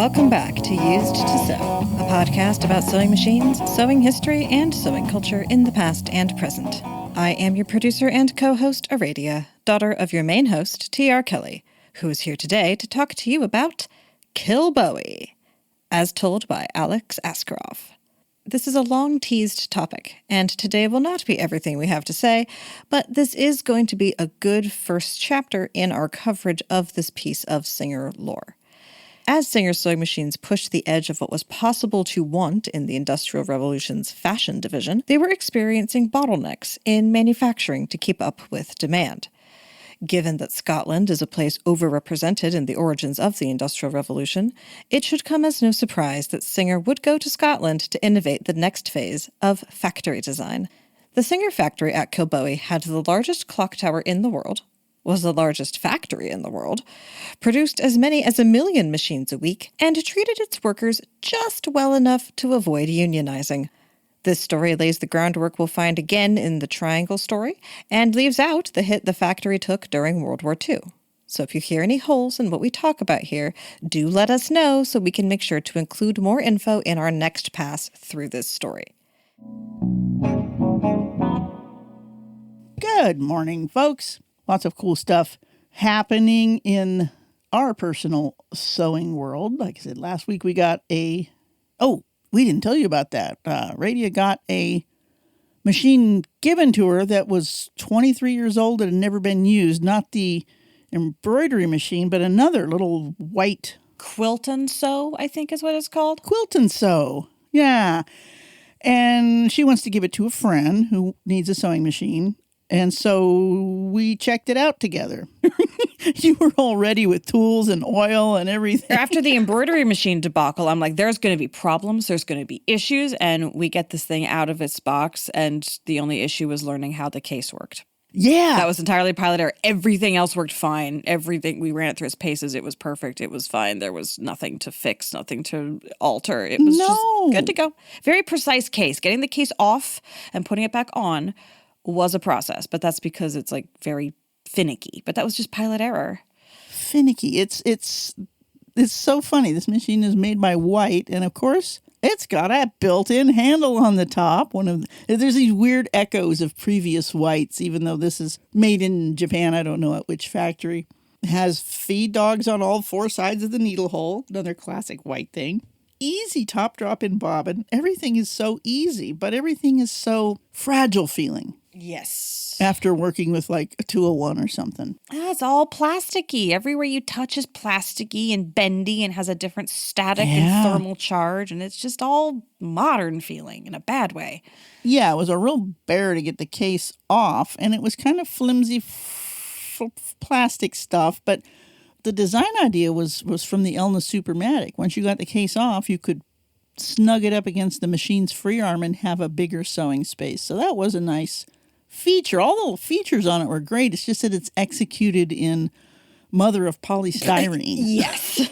Welcome back to Used to Sew, a podcast about sewing machines, sewing history, and sewing culture in the past and present. I am your producer and co-host, Aradia, daughter of your main host, T.R. Kelly, who is here today to talk to you about Kilbowie, as told by Alex Askaroff. This is a long-teased topic, and today will not be everything we have to say, but this is going to be a good first chapter in our coverage of this piece of Singer lore. As Singer sewing machines pushed the edge of what was possible to want in the Industrial Revolution's fashion division, they were experiencing bottlenecks in manufacturing to keep up with demand. Given that Scotland is a place overrepresented in the origins of the Industrial Revolution, it should come as no surprise that Singer would go to Scotland to innovate the next phase of factory design. The Singer factory at Kilbowie had the largest clock tower in the world, was the largest factory in the world, produced as many as 1 million machines a week, and treated its workers just well enough to avoid unionizing. This story lays the groundwork we'll find again in the Triangle story, and leaves out the hit the factory took during World War II. So if you hear any holes in what we talk about here, do let us know so we can make sure to include more info in our next pass through this story. Good morning, folks. Lots of cool stuff happening in our personal sewing world. Like I said, last week we got we didn't tell you about that. Aradia got a machine given to her that was 23 years old and had never been used. Not the embroidery machine, but another little white... Quilt and Sew, I think is what it's called. Quilt and Sew, yeah. And she wants to give it to a friend who needs a sewing machine. And so we checked it out together. You were all ready with tools and oil and everything. After the embroidery machine debacle, I'm like, there's going to be problems, there's going to be issues, and we get this thing out of its box, and the only issue was learning how the case worked. Yeah. That was entirely pilot error. Everything else worked fine. Everything, we ran it through its paces. It was perfect. It was fine. There was nothing to fix, nothing to alter. It was just good to go. Very precise case. Getting the case off and putting it back on was a process, but that's because it's like very finicky. But that was just pilot error. Finicky. It's so funny. This machine is made by White, and of course, it's got a built-in handle on the top. There's these weird echoes of previous Whites, even though this is made in Japan. I don't know at which factory. It has feed dogs on all 4 sides of the needle hole. Another classic White thing. Easy top drop in bobbin. Everything is so easy, but everything is so fragile feeling. Yes. After working with like a 201 or something. It's all plasticky. Everywhere you touch is plasticky and bendy and has a different static and thermal charge. And it's just all modern feeling in a bad way. Yeah, it was a real bear to get the case off. And it was kind of flimsy plastic stuff. But the design idea was from the Elna Supermatic. Once you got the case off, you could snug it up against the machine's free arm and have a bigger sewing space. So that was a nice feature. All the little features on it were great. It's just that it's executed in mother of polystyrene. Yes.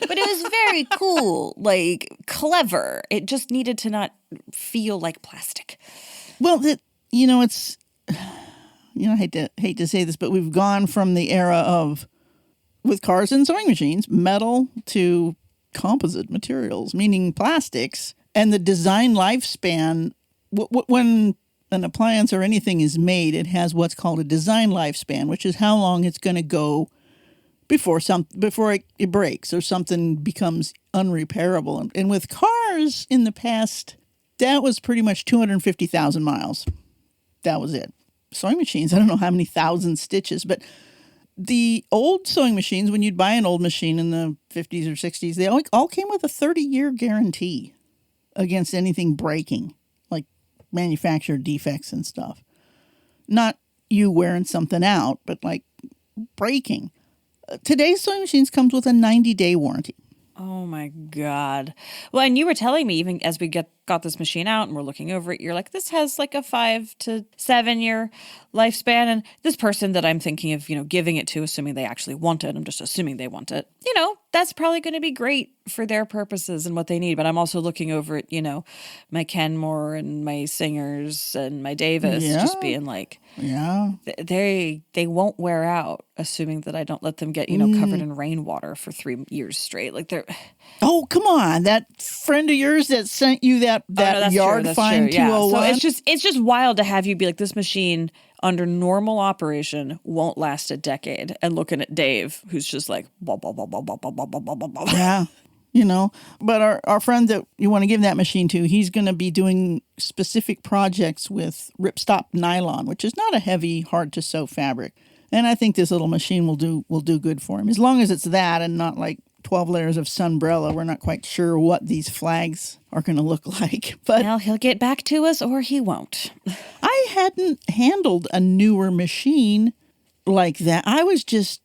But it was very cool, like clever. It just needed to not feel like plastic. Well, it's, I hate to say this, but we've gone from the era of, with cars and sewing machines, metal to composite materials, meaning plastics, and the design lifespan, when an appliance or anything is made, it has what's called a design lifespan, which is how long it's going to go before it breaks or something becomes unrepairable. And with cars in the past, that was pretty much 250,000 miles. That was it. Sewing machines, I don't know how many thousand stitches, but the old sewing machines, when you'd buy an old machine in the 50s or 60s, they all came with a 30-year guarantee against anything breaking, like manufacturer defects and stuff. Not you wearing something out, but like breaking. Today's sewing machines comes with a 90-day warranty. Oh my God. Well, and you were telling me, even as we got got this machine out and we're looking over it, you're like, this has like a 5 to 7 year lifespan. And this person that I'm thinking of, giving it to, assuming they actually want it, I'm just assuming they want it, that's probably going to be great for their purposes and what they need. But I'm also looking over at, my Kenmore and my Singers and my Davis, just being like, they won't wear out, assuming that I don't let them get, covered in rainwater for 3 years straight. Like they're... Oh, come on. That friend of yours that sent you that yard find 201. Yeah. So it's just wild to have you be like, this machine under normal operation won't last a decade. And looking at Dave, who's just like, blah, blah, blah, blah, blah, blah, blah, blah, blah, blah. Yeah. But our friend that you want to give that machine to, he's going to be doing specific projects with ripstop nylon, which is not a heavy, hard to sew fabric. And I think this little machine will do good for him. As long as it's that and not like 12 layers of sunbrella. We're not quite sure what these flags are going to look like. But well, he'll get back to us or he won't. I hadn't handled a newer machine like that. I was just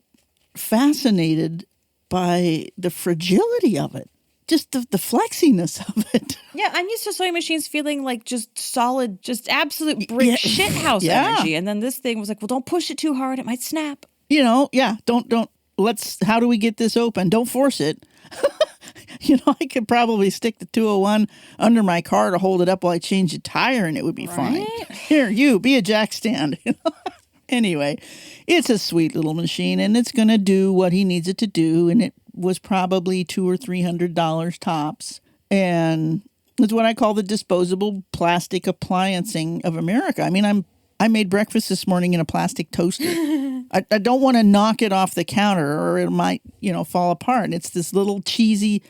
fascinated by the fragility of it. Just the flexiness of it. Yeah, I'm used to sewing machines feeling like just solid, just absolute brick shithouse energy. And then this thing was like, well, don't push it too hard. It might snap. Don't. How do we get this open? Don't force it. I could probably stick the 201 under my car to hold it up while I change the tire and it would be fine. Here, you, be a jack stand. Anyway, it's a sweet little machine and it's going to do what he needs it to do. And it was probably $200 or $300 tops. And it's what I call the disposable plastic appliancing of America. I mean, I made breakfast this morning in a plastic toaster. I don't want to knock it off the counter or it might, fall apart. It's this little cheesy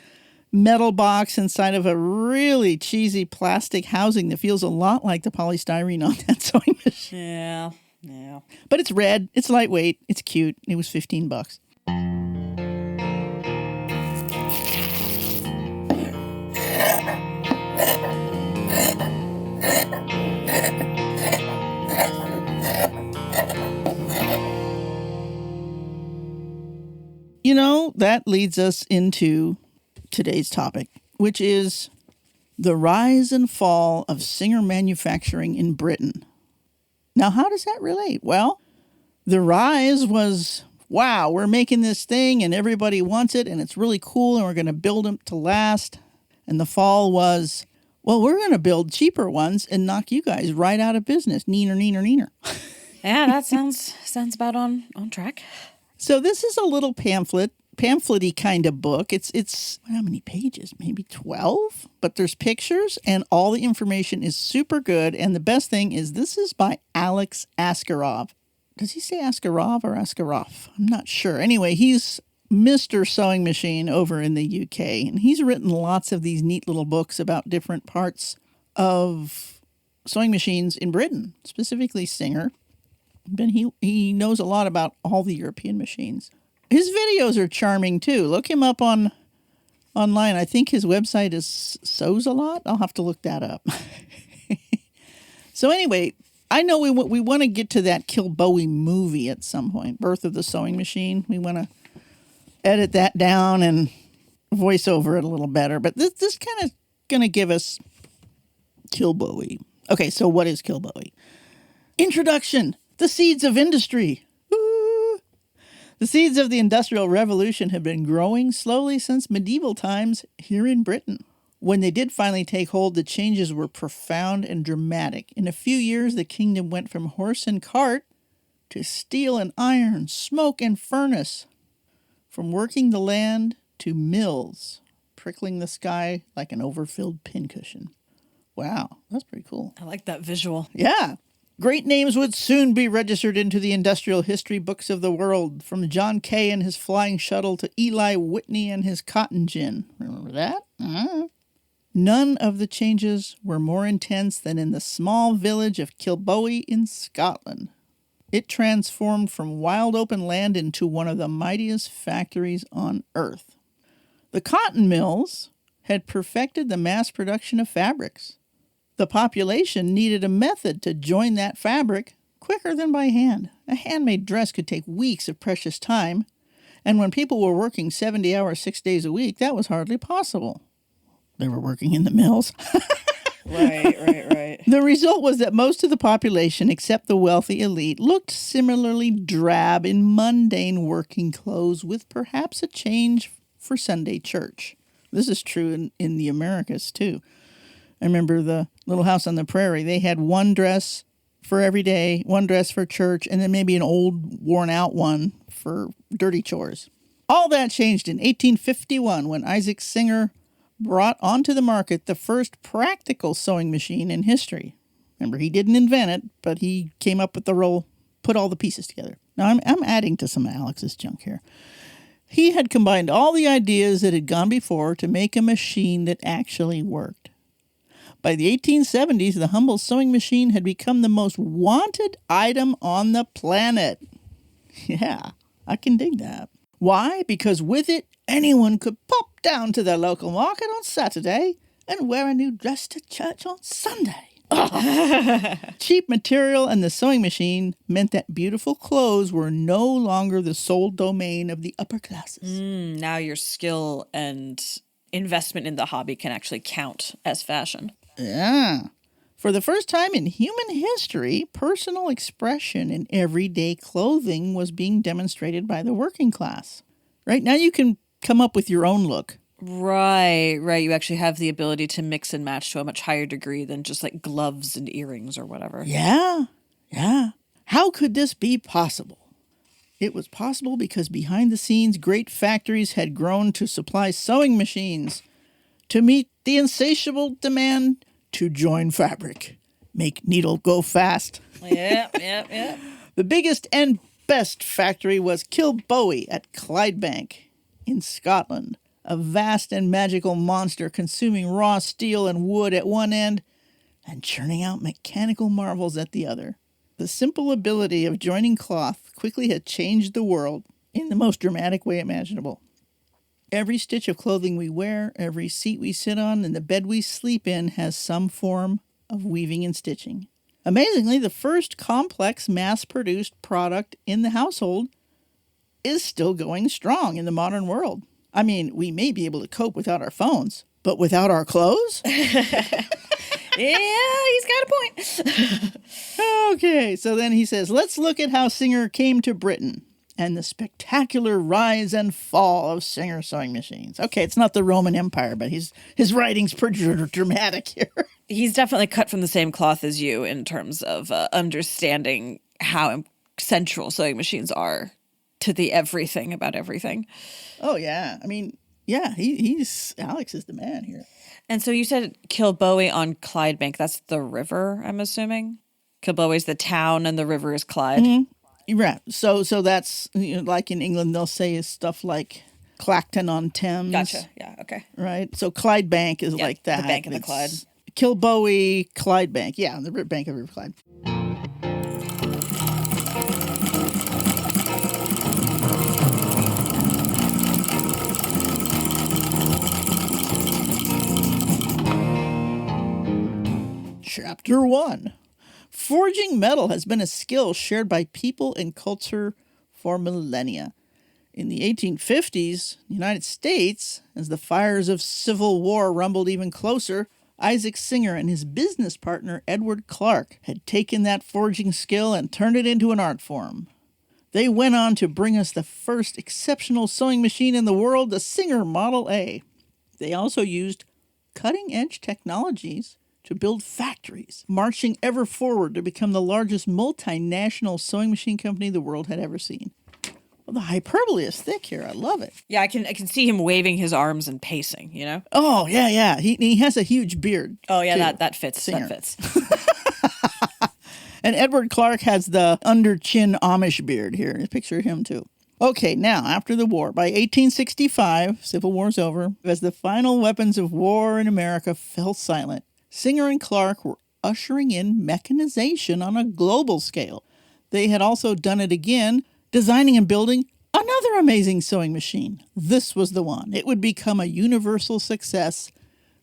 metal box inside of a really cheesy plastic housing that feels a lot like the polystyrene on that sewing machine. Yeah. But it's red. It's lightweight. It's cute. It was $15. That leads us into today's topic, which is the rise and fall of Singer manufacturing in Britain. Now, how does that relate? Well, the rise was, wow, we're making this thing and everybody wants it and it's really cool and we're going to build them to last. And the fall was, well, we're going to build cheaper ones and knock you guys right out of business. Neener. Yeah, that sounds about on track. So this is a little pamphlet-y kind of book. It's how many pages? Maybe 12? But there's pictures and all the information is super good. And the best thing is this is by Alex Askaroff. Does he say Askarov or Askaroff? I'm not sure. Anyway, he's Mr. Sewing Machine over in the UK. And he's written lots of these neat little books about different parts of sewing machines in Britain, specifically Singer. But he knows a lot about all the European machines. His videos are charming, too. Look him up online. I think his website is Sews a Lot. I'll have to look that up. So anyway, I know we want to get to that Kilbowie movie at some point, Birth of the Sewing Machine. We want to edit that down and voice over it a little better. But this kind of going to give us Kilbowie. Okay, so what is Kilbowie? Introduction. The seeds of industry. Ooh. The seeds of the Industrial Revolution have been growing slowly since medieval times here in Britain. When they did finally take hold, the changes were profound and dramatic. In a few years, the kingdom went from horse and cart to steel and iron, smoke and furnace, from working the land to mills, prickling the sky like an overfilled pincushion. Wow, that's pretty cool. I like that visual. Yeah. Great names would soon be registered into the industrial history books of the world, from John Kay and his flying shuttle to Eli Whitney and his cotton gin. Remember that? None of the changes were more intense than in the small village of Kilbowie in Scotland. It transformed from wild open land into one of the mightiest factories on earth. The cotton mills had perfected the mass production of fabrics. The population needed a method to join that fabric quicker than by hand. A handmade dress could take weeks of precious time, and when people were working 70 hours, 6 days a week, that was hardly possible. They were working in the mills. Right. The result was that most of the population, except the wealthy elite, looked similarly drab in mundane working clothes with perhaps a change for Sunday church. This is true in the Americas, too. I remember the Little House on the Prairie. They had one dress for every day, one dress for church, and then maybe an old, worn-out one for dirty chores. All that changed in 1851 when Isaac Singer brought onto the market the first practical sewing machine in history. Remember, he didn't invent it, but he came up with the role, put all the pieces together. Now, I'm adding to some of Alex's junk here. He had combined all the ideas that had gone before to make a machine that actually worked. By the 1870s, the humble sewing machine had become the most wanted item on the planet. Yeah, I can dig that. Why? Because with it, anyone could pop down to their local market on Saturday and wear a new dress to church on Sunday. Cheap material and the sewing machine meant that beautiful clothes were no longer the sole domain of the upper classes. Now your skill and investment in the hobby can actually count as fashion. Yeah. For the first time in human history, personal expression in everyday clothing was being demonstrated by the working class. Right now you can come up with your own look. Right. You actually have the ability to mix and match to a much higher degree than just like gloves and earrings or whatever. Yeah. How could this be possible? It was possible because behind the scenes, great factories had grown to supply sewing machines to meet the insatiable demand to join fabric, make needle go fast. Yep. The biggest and best factory was Kilbowie at Clydebank in Scotland, a vast and magical monster consuming raw steel and wood at one end and churning out mechanical marvels at the other. The simple ability of joining cloth quickly had changed the world in the most dramatic way imaginable. Every stitch of clothing we wear, every seat we sit on, and the bed we sleep in has some form of weaving and stitching. Amazingly, the first complex mass-produced product in the household is still going strong in the modern world. I mean, we may be able to cope without our phones, but without our clothes? Yeah, he's got a point. Okay, so then he says, let's look at how Singer came to Britain and the spectacular rise and fall of Singer sewing machines. Okay, it's not the Roman Empire, but his writing's pretty dramatic here. He's definitely cut from the same cloth as you in terms of understanding how central sewing machines are to the everything about everything. Oh, yeah. I mean, yeah, he's Alex is the man here. And so you said Kilbowie on Clydebank. That's the river, I'm assuming? Kilbowie's the town and the river is Clyde. Mm-hmm. Right. So that's, like in England, they'll say stuff like Clacton on Thames. Gotcha. Yeah, okay. Right? So Clydebank is like that. The bank of the Clyde. Kilbowie, Clydebank. Yeah, the bank of River Clyde. Chapter 1. Forging metal has been a skill shared by people and culture for millennia. In the 1850s, the United States, as the fires of Civil War rumbled even closer, Isaac Singer and his business partner Edward Clark had taken that forging skill and turned it into an art form. They went on to bring us the first exceptional sewing machine in the world, the Singer Model A. They also used cutting-edge technologies to build factories, marching ever forward to become the largest multinational sewing machine company the world had ever seen. Well, the hyperbole is thick here. I love it. Yeah, I can see him waving his arms and pacing, you know? Oh, yeah. He has a huge beard. Oh, yeah, too. that fits. Singer. That fits. And Edward Clark has the under-chin Amish beard here. Picture him, too. Okay, now, after the war, by 1865, Civil War's over, as the final weapons of war in America fell silent, Singer and Clark were ushering in mechanization on a global scale. They had also done it again, designing and building another amazing sewing machine. This was the one. It would become a universal success,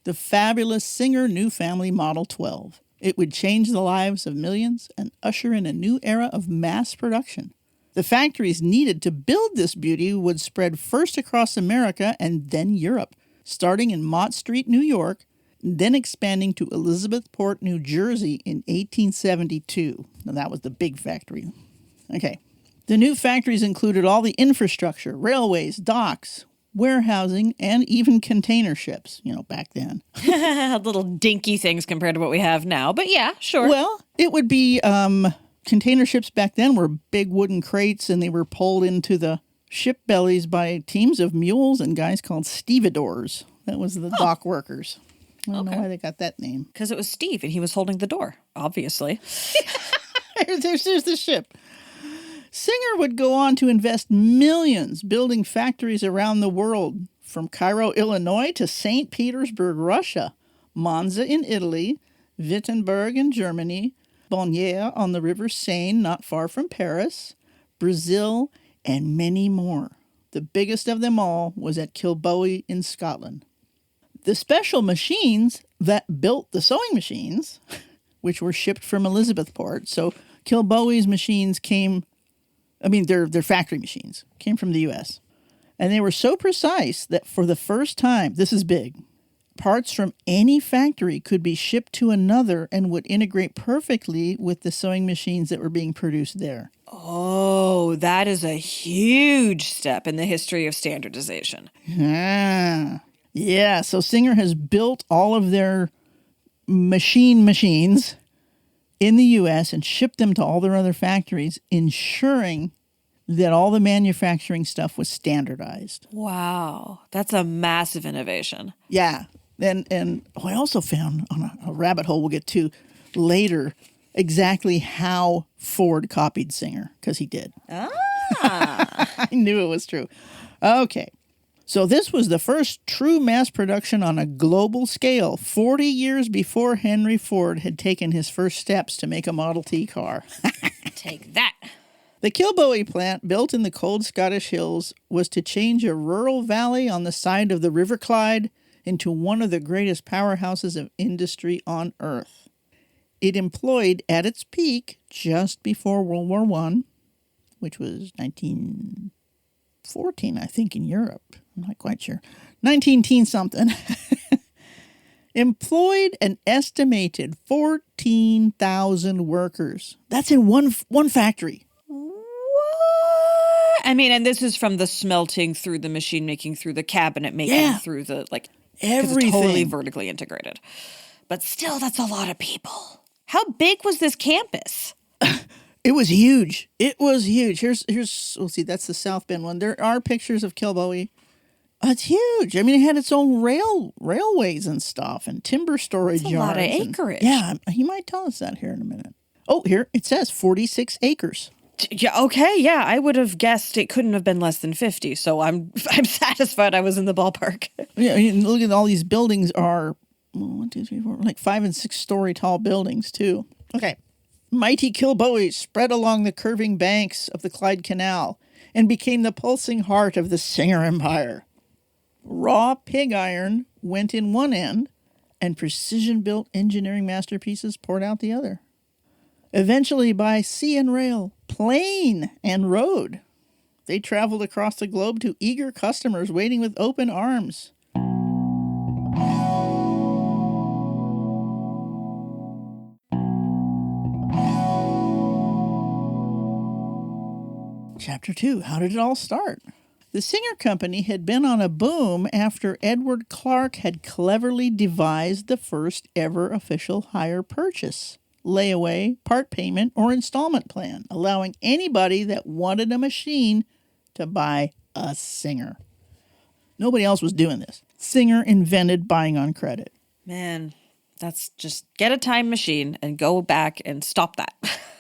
the fabulous Singer New Family Model 12. It would change the lives of millions and usher in a new era of mass production. The factories needed to build this beauty would spread first across America and then Europe. Starting in Mott Street, New York, then expanding to Elizabethport, New Jersey in 1872. Now, that was the big factory. Okay. The new factories included all the infrastructure, railways, docks, warehousing, and even container ships, back then. Little dinky things compared to what we have now. But yeah, sure. Well, it would be container ships back then were big wooden crates, and they were pulled into the ship bellies by teams of mules and guys called stevedores. That was the dock workers. I don't know why they got that name. Because it was Steve, and he was holding the door, obviously. There's the ship. Singer would go on to invest millions building factories around the world, from Cairo, Illinois to St. Petersburg, Russia, Monza in Italy, Wittenberg in Germany, Bonnières on the River Seine not far from Paris, Brazil, and many more. The biggest of them all was at Kilbowie in Scotland. The special machines that built the sewing machines, which were shipped from Elizabethport, so Kilbowie's machines their factory machines came from the U.S. And they were so precise that for the first time, this is big, parts from any factory could be shipped to another and would integrate perfectly with the sewing machines that were being produced there. Oh, that is a huge step in the history of standardization. Yeah, so Singer has built all of their machines in the U.S. and shipped them to all their other factories, ensuring that all the manufacturing stuff was standardized. Wow, that's a massive innovation. Yeah, and I also found on a rabbit hole we'll get to later exactly how Ford copied Singer, because he did. I knew it was true. Okay. So this was the first true mass production on a global scale, 40 years before Henry Ford had taken his first steps to make a Model T car. Take that. The Kilbowie plant, built in the cold Scottish hills, was to change a rural valley on the side of the River Clyde into one of the greatest powerhouses of industry on Earth. It employed, at its peak, just before World War I, which was 1914, I think, in Europe. I'm not quite sure. 19-something. Employed an estimated 14,000 workers. That's in one factory. What? I mean, and this is from the smelting through the machine making, through the cabinet making, through the, everything. It's totally vertically integrated. But still, that's a lot of people. How big was this campus? It was huge. It was huge. Here's we'll see, that's the South Bend one. There are pictures of Kilbowie. It's huge. I mean, it had its own railways and stuff and timber storage yards. That's a lot of acreage. Yeah, he might tell us that here in a minute. Oh, here, it says 46 acres. Yeah, okay, yeah, I would have guessed it couldn't have been less than 50, so I'm satisfied I was in the ballpark. Yeah, look at all these buildings are 1, 2, 3, 4, like 5 and 6 story tall buildings too. Okay. Mighty Kilbowie spread along the curving banks of the Clyde Canal and became the pulsing heart of the Singer Empire. Raw pig iron went in one end, and precision-built engineering masterpieces poured out the other. Eventually, by sea and rail, plane and road, they traveled across the globe to eager customers waiting with open arms. Chapter 2, how did it all start? The Singer Company had been on a boom after Edward Clark had cleverly devised the first ever official hire purchase, layaway, part payment, or installment plan, allowing anybody that wanted a machine to buy a Singer. Nobody else was doing this. Singer invented buying on credit. Man, that's just get a time machine and go back and stop that.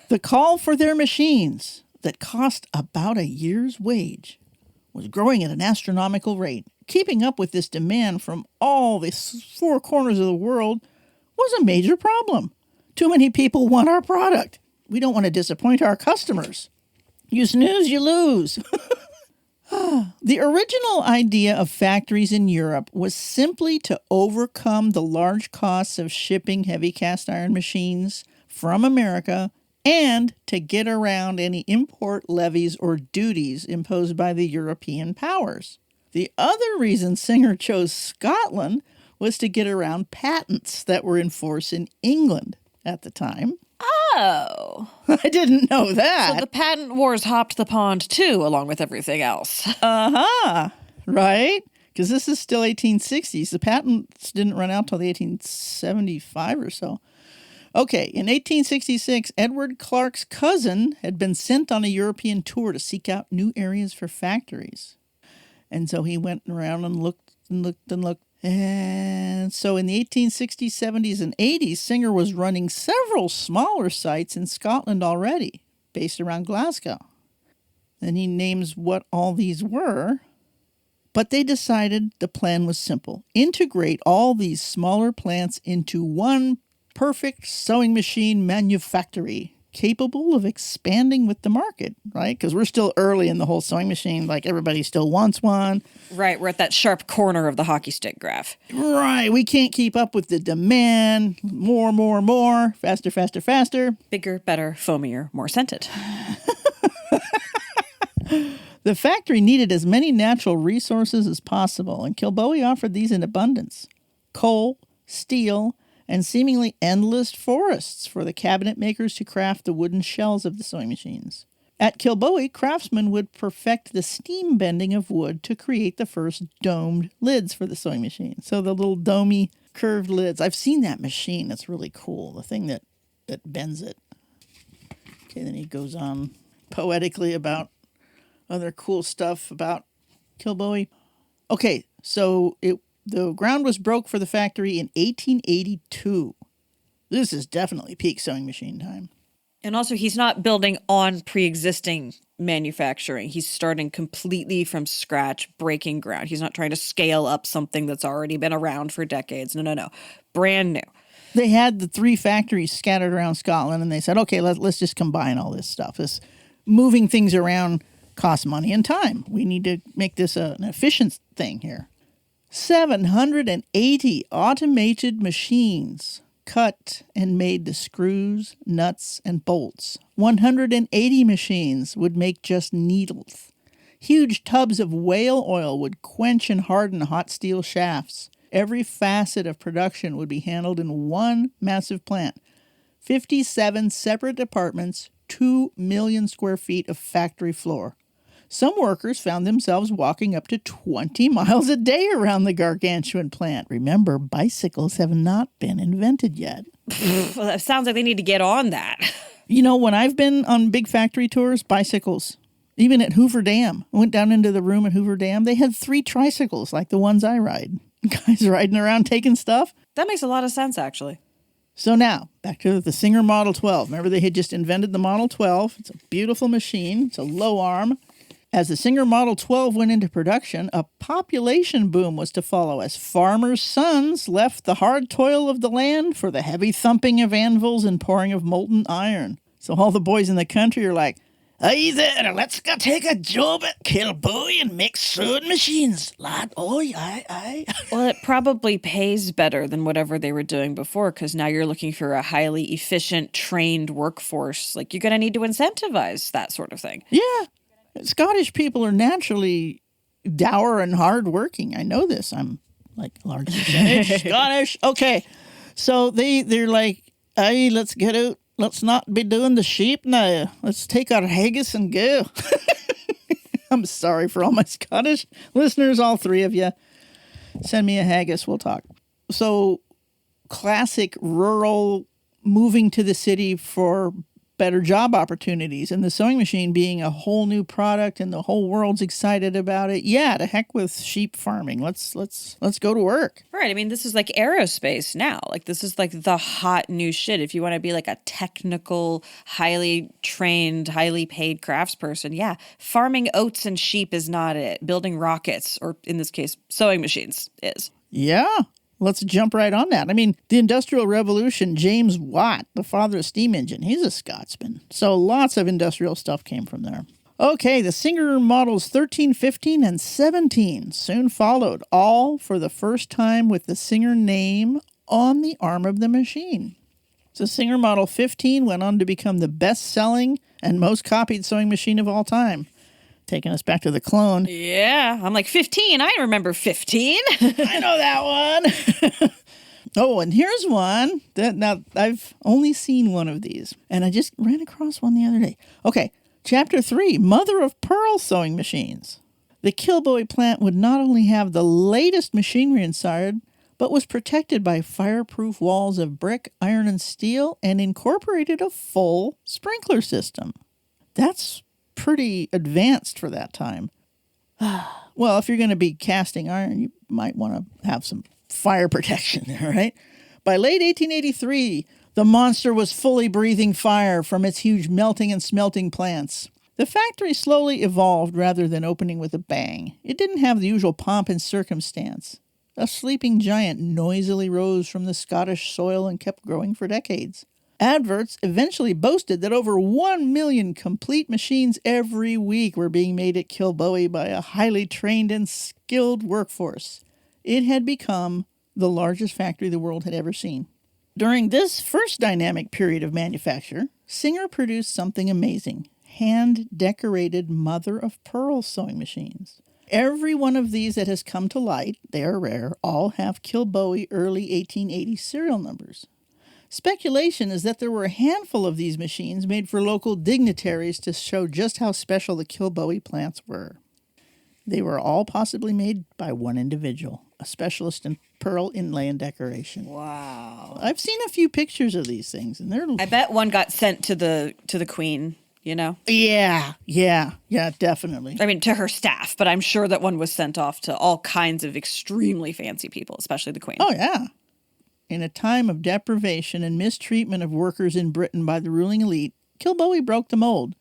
The call for their machines that cost about a year's wage was growing at an astronomical rate. Keeping up with this demand from all the 4 corners of the world was a major problem. Too many people want our product. We don't want to disappoint our customers. You snooze, you lose. The original idea of factories in Europe was simply to overcome the large costs of shipping heavy cast iron machines from America and to get around any import levies or duties imposed by the European powers. The other reason Singer chose Scotland was to get around patents that were in force in England at the time. Oh. I didn't know that. So the patent wars hopped the pond too, along with everything else. Uh-huh. Right? Because this is still 1860s. The patents didn't run out till the 1875 or so. Okay, in 1866, Edward Clark's cousin had been sent on a European tour to seek out new areas for factories. And so he went around and looked and looked and looked. And so in the 1860s, 70s, and 80s, Singer was running several smaller sites in Scotland already, based around Glasgow. Then he names what all these were. But they decided the plan was simple. Integrate all these smaller plants into one perfect sewing machine manufactory, capable of expanding with the market, right? Because we're still early in the whole sewing machine. Like, everybody still wants one. Right, we're at that sharp corner of the hockey stick graph. Right, we can't keep up with the demand. More, faster, faster, faster. Bigger, better, foamier, more scented. The factory needed as many natural resources as possible, and Kilbowie offered these in abundance. Coal, steel, and seemingly endless forests for the cabinet makers to craft the wooden shells of the sewing machines. At Kilbowie, craftsmen would perfect the steam bending of wood to create the first domed lids for the sewing machine. So the little domey curved lids. I've seen that machine. It's really cool. The thing that bends it. Okay, then he goes on poetically about other cool stuff about Kilbowie. Okay, so the ground was broke for the factory in 1882. This is definitely peak sewing machine time. And also, he's not building on pre-existing manufacturing. He's starting completely from scratch, breaking ground. He's not trying to scale up something that's already been around for decades. No. Brand new. They had the 3 factories scattered around Scotland, and they said, okay, let's just combine all this stuff. This moving things around costs money and time. We need to make this an efficient thing here. 780 automated machines cut and made the screws, nuts, and bolts. 180 machines would make just needles. Huge tubs of whale oil would quench and harden hot steel shafts. Every facet of production would be handled in one massive plant. 57 separate departments, 2 million square feet of factory floor. Some workers found themselves walking up to 20 miles a day around the gargantuan plant. Remember, bicycles have not been invented yet. Well, that sounds like they need to get on that. You know, when I've been on big factory tours, bicycles, even at Hoover Dam, I went down into the room at Hoover Dam, they had 3 tricycles like the ones I ride. Guys riding around taking stuff. That makes a lot of sense, actually. So now, back to the Singer Model 12. Remember, they had just invented the Model 12. It's a beautiful machine. It's a low arm. As the Singer Model 12 went into production, a population boom was to follow as farmers' sons left the hard toil of the land for the heavy thumping of anvils and pouring of molten iron. So all the boys in the country are like, "Hey there, let's go take a job at Kilbowie and make sewing machines, lad. Oi, aye." Well, it probably pays better than whatever they were doing before, because now you're looking for a highly efficient, trained workforce. Like, you're going to need to incentivize that sort of thing. Yeah. Scottish people are naturally dour and hardworking. I know this. I'm like a large percentage Scottish. Okay. So they're like, hey, let's get out. Let's not be doing the sheep now. Let's take our haggis and go. I'm sorry for all my Scottish listeners, all 3 of you. Send me a haggis. We'll talk. So classic rural moving to the city for better job opportunities, and the sewing machine being a whole new product and the whole world's excited about it. Yeah, to heck with sheep farming. Let's go to work. Right. I mean, this is like aerospace now. Like, this is like the hot new shit. If you want to be like a technical, highly trained, highly paid craftsperson, yeah, farming oats and sheep is not it. Building rockets, or in this case, sewing machines, is. Yeah. Let's jump right on that. I mean, the Industrial Revolution, James Watt, the father of steam engine, he's a Scotsman. So lots of industrial stuff came from there. Okay, the Singer models 13, 15, and 17 soon followed, all for the first time with the Singer name on the arm of the machine. So Singer Model 15 went on to become the best-selling and most copied sewing machine of all time. taking us back to the clone. Yeah, I'm like 15. I remember 15. I know that one. Oh, and here's one. Now, I've only seen one of these, and I just ran across one the other day. Okay, Chapter 3, Mother of Pearl Sewing Machines. The Kilbowie plant would not only have the latest machinery inside, but was protected by fireproof walls of brick, iron, and steel, and incorporated a full sprinkler system. That's pretty advanced for that time. Well, if you're going to be casting iron, you might want to have some fire protection there, right? By late 1883, the monster was fully breathing fire from its huge melting and smelting plants. The factory slowly evolved rather than opening with a bang. It didn't have the usual pomp and circumstance. A sleeping giant noisily rose from the Scottish soil and kept growing for decades. Adverts eventually boasted that over 1 million complete machines every week were being made at Kilbowie by a highly trained and skilled workforce. It had become the largest factory the world had ever seen. During this first dynamic period of manufacture, Singer produced something amazing: hand-decorated mother-of-pearl sewing machines. Every one of these that has come to light, they are rare, all have Kilbowie early 1880 serial numbers. Speculation is that there were a handful of these machines made for local dignitaries to show just how special the Kilbowie plants were. They were all possibly made by one individual, a specialist in pearl inlay and decoration. Wow. I've seen a few pictures of these things, and they're... I bet one got sent to the queen, you know? Yeah, definitely. I mean, to her staff, but I'm sure that one was sent off to all kinds of extremely fancy people, especially the queen. Oh, yeah. In a time of deprivation and mistreatment of workers in Britain by the ruling elite, Kilbowie broke the mold.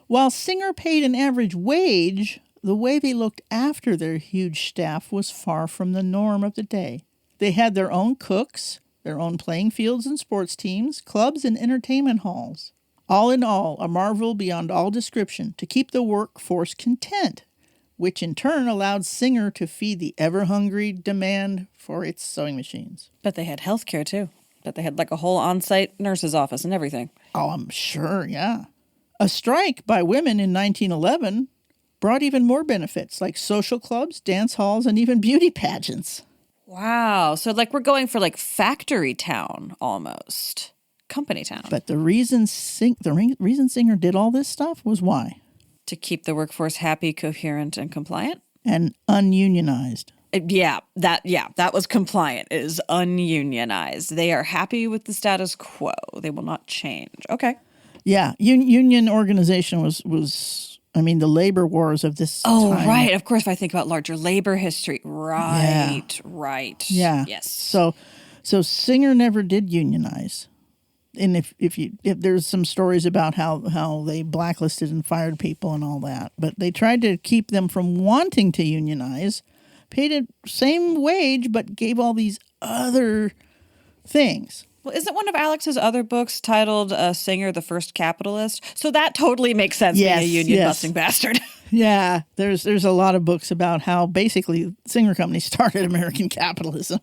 While Singer paid an average wage, the way they looked after their huge staff was far from the norm of the day. They had their own cooks, their own playing fields and sports teams, clubs and entertainment halls. All in all, a marvel beyond all description to keep the workforce content, which in turn allowed Singer to feed the ever-hungry demand for its sewing machines. But they had health care, too. But they had like a whole on-site nurse's office and everything. Oh, I'm sure, yeah. A strike by women in 1911 brought even more benefits, like social clubs, dance halls, and even beauty pageants. Wow. So like we're going for like factory town almost. Company town. But the reason Singer did all this stuff was why? To keep the workforce happy, coherent, and compliant? And ununionized. That was compliant, is ununionized. They are happy with the status quo. They will not change. Okay. Yeah, union organization was the labor wars of this time. Oh, right. Of course, if I think about larger labor history. Right. Yeah. Yes. So Singer never did unionize. And if there's some stories about how they blacklisted and fired people and all that, but they tried to keep them from wanting to unionize, paid the same wage, but gave all these other things. Well, isn't one of Alex's other books titled Singer, the First Capitalist? So that totally makes sense, being a union-busting bastard. Yeah, there's a lot of books about how basically Singer Company started American capitalism.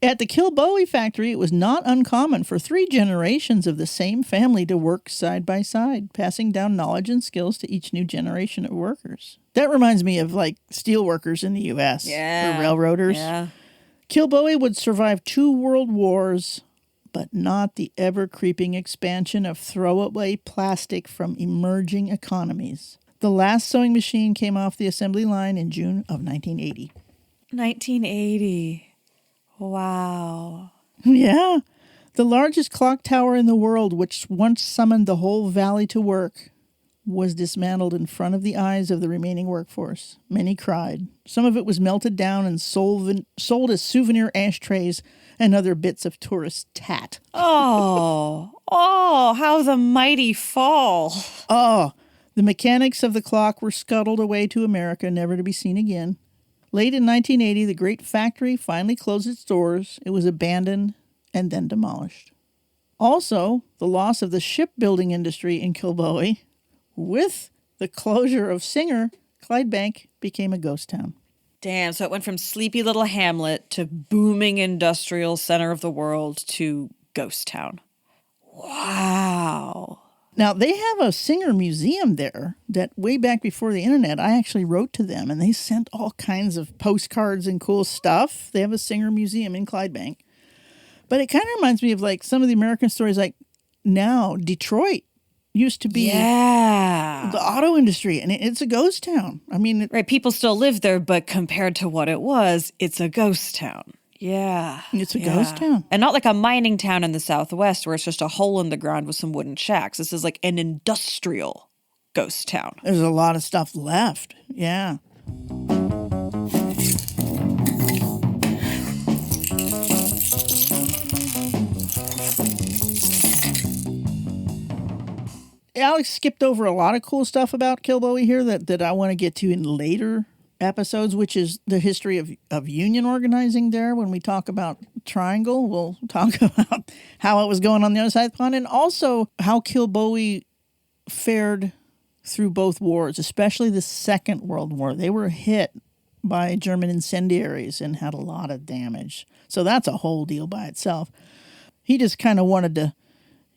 At the Kilbowie factory, it was not uncommon for 3 generations of the same family to work side by side, passing down knowledge and skills to each new generation of workers. That reminds me of like steel workers in the U.S. Yeah. Or railroaders. Yeah. Kilbowie would survive 2 world wars, but not the ever-creeping expansion of throwaway plastic from emerging economies. The last sewing machine came off the assembly line in June of 1980. 1980. Wow. Yeah. The largest clock tower in the world, which once summoned the whole valley to work, was dismantled in front of the eyes of the remaining workforce. Many cried. Some of it was melted down and sold as souvenir ashtrays and other bits of tourist tat. Oh, how the mighty fall. Oh, the mechanics of the clock were scuttled away to America, never to be seen again. Late in 1980, the great factory finally closed its doors. It was abandoned and then demolished. Also, the loss of the shipbuilding industry in Kilbowie. With the closure of Singer, Clydebank became a ghost town. Damn, so it went from sleepy little hamlet to booming industrial center of the world to ghost town. Wow. Now, they have a Singer museum there that way back before the internet, I actually wrote to them, and they sent all kinds of postcards and cool stuff. They have a Singer museum in Clydebank. But it kind of reminds me of like some of the American stories, like now Detroit used to be the auto industry, and it's a ghost town. I mean, right, people still live there, but compared to what it was, it's a ghost town. Yeah. It's a ghost town. And not like a mining town in the Southwest where it's just a hole in the ground with some wooden shacks. This is like an industrial ghost town. There's a lot of stuff left. Yeah. Alex skipped over a lot of cool stuff about Kilbowie here that I want to get to in later episodes, which is the history of union organizing there. When we talk about Triangle, we'll talk about how it was going on the other side of the pond, and also how Kilbowie fared through both wars, especially the Second World War. They were hit by German incendiaries and had a lot of damage. So that's a whole deal by itself. He just kind of wanted to,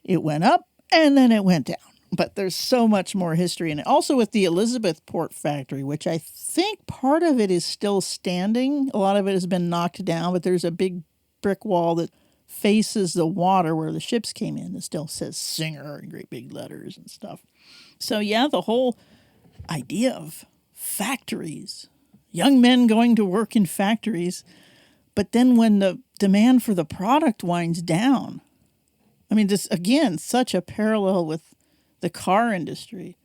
it went up and then it went down. But there's so much more history in it. Also with the Elizabethport factory, which I think part of it is still standing. A lot of it has been knocked down, but there's a big brick wall that faces the water where the ships came in that still says Singer in great big letters and stuff. So yeah, the whole idea of factories, young men going to work in factories, but then when the demand for the product winds down, I mean, this, again, such a parallel with the car industry,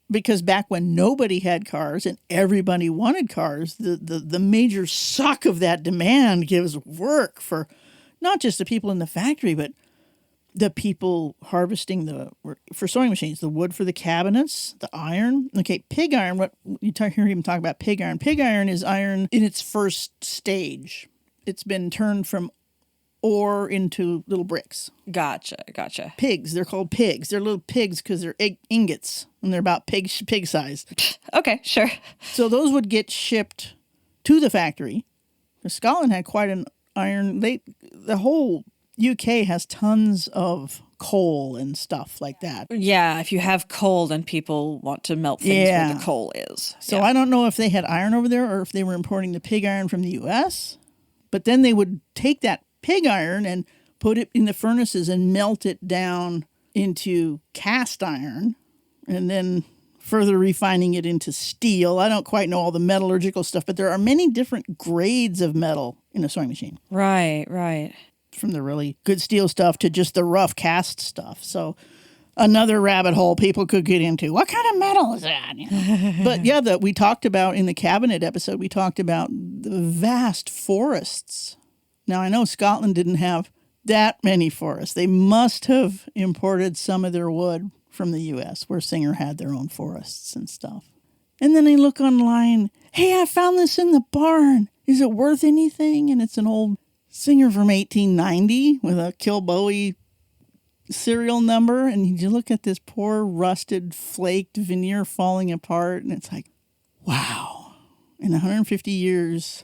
because back when nobody had cars and everybody wanted cars, the major suck of that demand gives work for not just the people in the factory, but the people harvesting for sewing machines, the wood for the cabinets, the iron. Okay, pig iron, what you hear him talk about pig iron. Pig iron is iron in its first stage. It's been turned from ore into little bricks. Gotcha. Pigs, they're called pigs. They're little pigs because they're ingots, and they're about pig size. Okay, sure. So those would get shipped to the factory. Scotland had quite an iron. The whole UK has tons of coal and stuff like that. Yeah, if you have coal, then people want to melt things where the coal is. So I don't know if they had iron over there or if they were importing the pig iron from the US. But then they would take that pig iron and put it in the furnaces and melt it down into cast iron, and then further refining it into steel. I don't quite know all the metallurgical stuff, but there are many different grades of metal in a sewing machine. Right. From the really good steel stuff to just the rough cast stuff. So another rabbit hole people could get into. What kind of metal is that? You know? But yeah, we talked about in the cabinet episode, we talked about the vast forests. Now, I know Scotland didn't have that many forests. They must have imported some of their wood from the U.S., where Singer had their own forests and stuff. And then I look online, hey, I found this in the barn. Is it worth anything? And it's an old Singer from 1890 with a Kilbowie serial number. And you look at this poor, rusted, flaked veneer falling apart, and it's like, wow. In 150 years...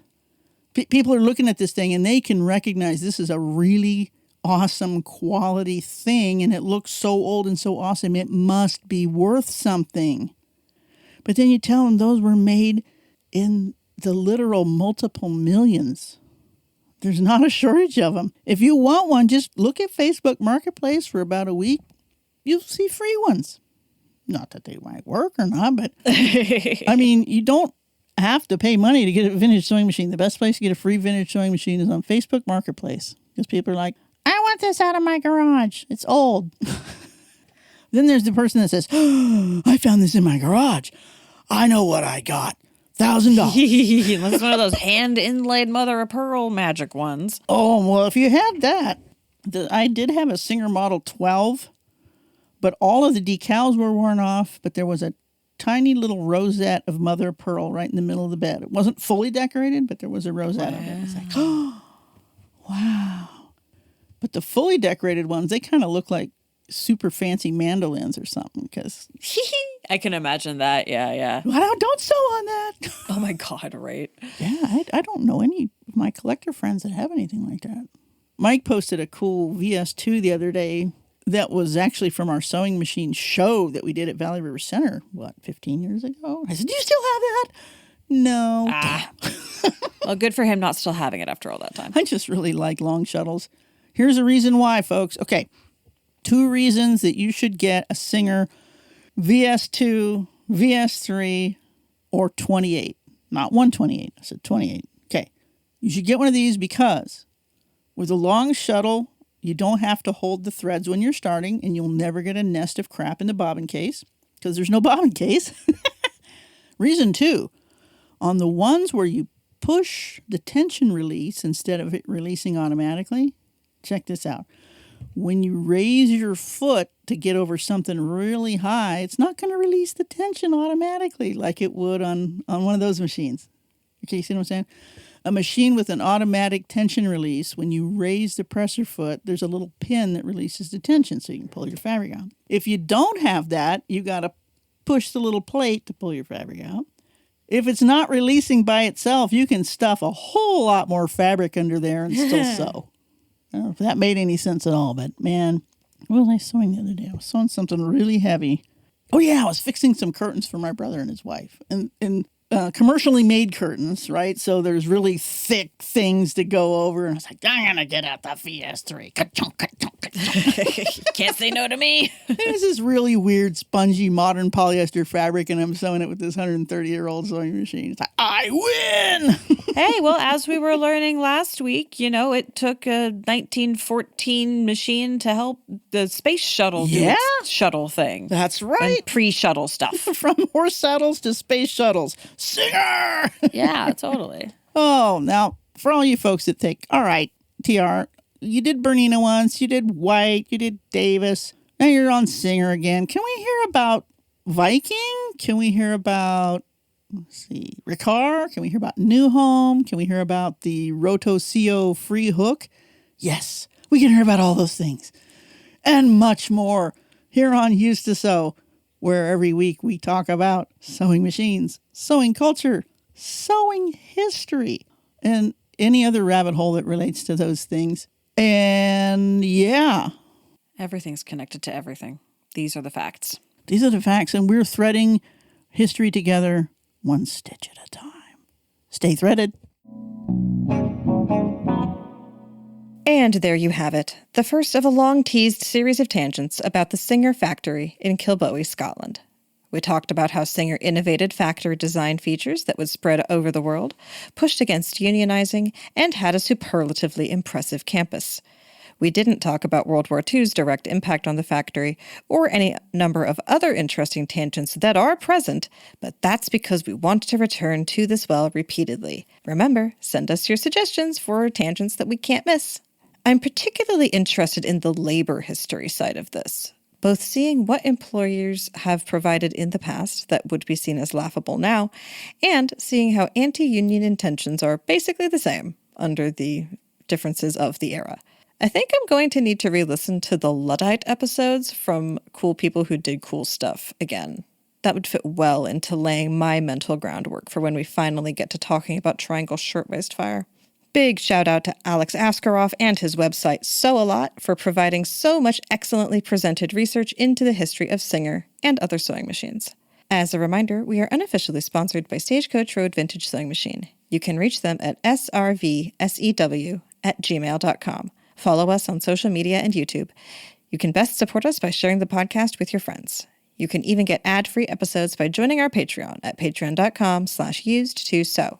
people are looking at this thing and they can recognize this is a really awesome quality thing, and it looks so old and so awesome, it must be worth something. But then you tell them those were made in the literal multiple millions. There's not a shortage of them. If you want one, just look at Facebook Marketplace for about a week. You'll see free ones. Not that they might work or not, but I mean, you don't have to pay money to get a vintage sewing machine. The best place to get a free vintage sewing machine is on Facebook Marketplace, because people are like, I want this out of my garage. It's old. Then there's the person that says, oh, I found this in my garage. I know what I got. $1,000. That's one of those hand-inlaid mother-of-pearl magic ones. Oh, well, if you had that, I did have a Singer Model 12, but all of the decals were worn off, but there was a tiny little rosette of mother of pearl right in the middle of the bed. It wasn't fully decorated, but there was a rosette of it. It's like, oh, wow. But the fully decorated ones, they kind of look like super fancy mandolins or something, because I can imagine that. Yeah. Well, don't sew on that. Oh my God, right? Yeah, I don't know any of my collector friends that have anything like that. Mike posted a cool VS2 the other day that was actually from our sewing machine show that we did at Valley River Center, 15 years ago? I said, do you still have that? No. Damn. Well, good for him not still having it after all that time. I just really like long shuttles. Here's a reason why, folks. Okay, 2 reasons that you should get a Singer VS2, VS3, or 28. Not 128. I said 28. Okay. You should get one of these because with a long shuttle, you don't have to hold the threads when you're starting, and you'll never get a nest of crap in the bobbin case because there's no bobbin case. Reason 2, on the ones where you push the tension release instead of it releasing automatically, check this out. When you raise your foot to get over something really high, it's not going to release the tension automatically like it would on one of those machines. Okay, you see what I'm saying? A machine with an automatic tension release, when you raise the presser foot, there's a little pin that releases the tension so you can pull your fabric out. If you don't have that, you got to push the little plate to pull your fabric out. If it's not releasing by itself, you can stuff a whole lot more fabric under there and still sew. I don't know if that made any sense at all, but man, what was I sewing the other day? I was sewing something really heavy. Oh yeah, I was fixing some curtains for my brother and his wife. And commercially made curtains, right? So there's really thick things to go over. And I was like, I'm going to get out the VS3. Ka-chunk, ka-chunk, ka-chunk. Can't say no to me. There's this really weird, spongy, modern polyester fabric, and I'm sewing it with this 130-year-old sewing machine. It's like, I win! Hey, well, as we were learning last week, it took a 1914 machine to help the space shuttle do its shuttle thing. That's right. And pre-shuttle stuff. From horse saddles to space shuttles. Singer! Yeah, totally. Oh, now, for all you folks that think, all right, TR, you did Bernina once, you did White, you did Davis, now you're on Singer again. Can we hear about Viking? Can we hear about, Ricard? Can we hear about New Home? Can we hear about the Roto-Co free hook? Yes, we can hear about all those things and much more here on Used to Sew, where every week we talk about sewing machines, sewing culture, sewing history, and any other rabbit hole that relates to those things. And yeah. Everything's connected to everything. These are the facts. These are the facts, and we're threading history together one stitch at a time. Stay threaded. And there you have it, the first of a long-teased series of tangents about the Singer factory in Kilbowie, Scotland. We talked about how Singer innovated factory design features that would spread over the world, pushed against unionizing, and had a superlatively impressive campus. We didn't talk about World War II's direct impact on the factory, or any number of other interesting tangents that are present, but that's because we want to return to this well repeatedly. Remember, send us your suggestions for tangents that we can't miss. I'm particularly interested in the labor history side of this, both seeing what employers have provided in the past that would be seen as laughable now, and seeing how anti-union intentions are basically the same under the differences of the era. I think I'm going to need to re-listen to the Luddite episodes from Cool People Who Did Cool Stuff again. That would fit well into laying my mental groundwork for when we finally get to talking about Triangle Shirtwaist Fire. Big shout out to Alex Askaroff and his website Sew A Lot for providing so much excellently presented research into the history of Singer and other sewing machines. As a reminder, we are unofficially sponsored by Stagecoach Road Vintage Sewing Machine. You can reach them at srvsew@gmail.com. Follow us on social media and YouTube. You can best support us by sharing the podcast with your friends. You can even get ad-free episodes by joining our Patreon at patreon.com/used2sew.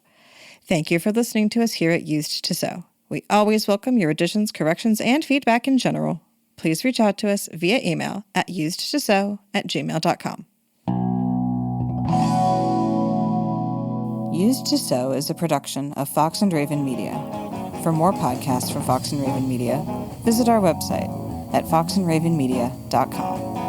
Thank you for listening to us here at Used to Sew. We always welcome your additions, corrections, and feedback in general. Please reach out to us via email at usedtosew@gmail.com. Used to Sew is a production of Fox and Raven Media. For more podcasts from Fox and Raven Media, visit our website at foxandravenmedia.com.